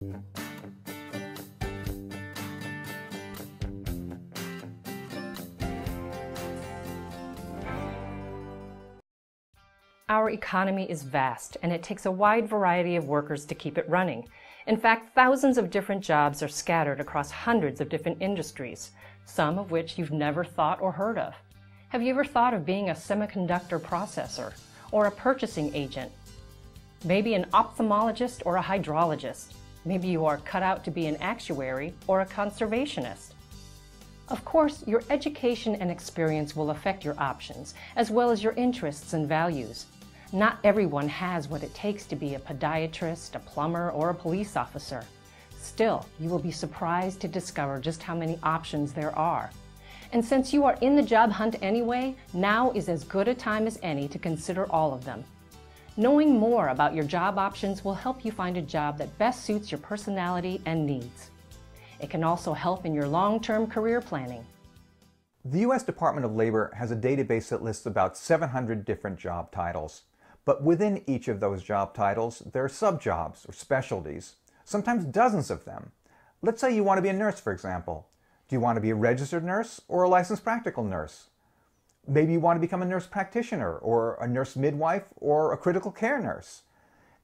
Our economy is vast, and it takes a wide variety of workers to keep it running. In fact, thousands of different jobs are scattered across hundreds of different industries, some of which you've never thought or heard of. Have you ever thought of being a semiconductor processor or a purchasing agent? Maybe an ophthalmologist or a hydrologist. Maybe you are cut out to be an actuary or a conservationist. Of course, your education and experience will affect your options, as well as your interests and values. Not everyone has what it takes to be a podiatrist, a plumber, or a police officer. Still, you will be surprised to discover just how many options there are. And since you are in the job hunt anyway, now is as good a time as any to consider all of them. Knowing more about your job options will help you find a job that best suits your personality and needs. It can also help in your long-term career planning. The U.S. Department of Labor has a database that lists about 700 different job titles. But within each of those job titles, there are sub-jobs or specialties, sometimes dozens of them. Let's say you want to be a nurse, for example. Do you want to be a registered nurse or a licensed practical nurse? Maybe you want to become a nurse practitioner or a nurse midwife or a critical care nurse.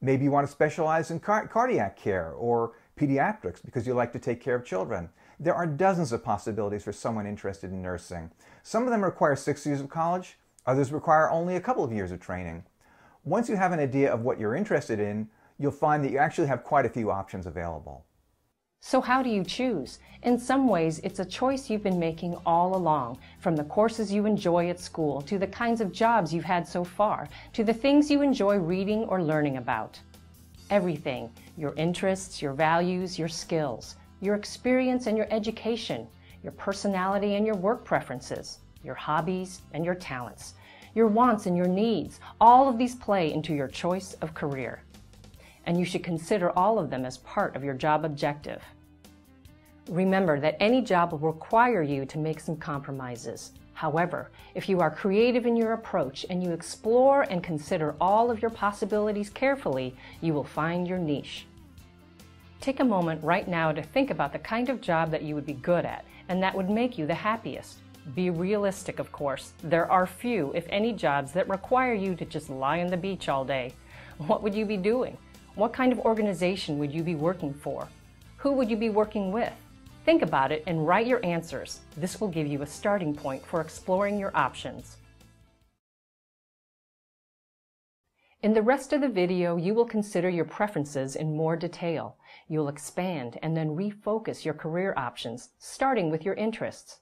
Maybe you want to specialize in cardiac care or pediatrics because you like to take care of children. There are dozens of possibilities for someone interested in nursing. Some of them require 6 years of college, others require only a couple of years of training. Once you have an idea of what you're interested in, you'll find that you actually have quite a few options available. So how do you choose? In some ways, it's a choice you've been making all along, from the courses you enjoy at school, to the kinds of jobs you've had so far, to the things you enjoy reading or learning about. Everything, your interests, your values, your skills, your experience and your education, your personality and your work preferences, your hobbies and your talents, your wants and your needs, all of these play into your choice of career. And you should consider all of them as part of your job objective. Remember that any job will require you to make some compromises. However, if you are creative in your approach and you explore and consider all of your possibilities carefully, you will find your niche. Take a moment right now to think about the kind of job that you would be good at and that would make you the happiest. Be realistic, of course. There are few, if any, jobs that require you to just lie on the beach all day. What would you be doing? What kind of organization would you be working for? Who would you be working with? Think about it and write your answers. This will give you a starting point for exploring your options. In the rest of the video, you will consider your preferences in more detail. You'll expand and then refocus your career options, starting with your interests.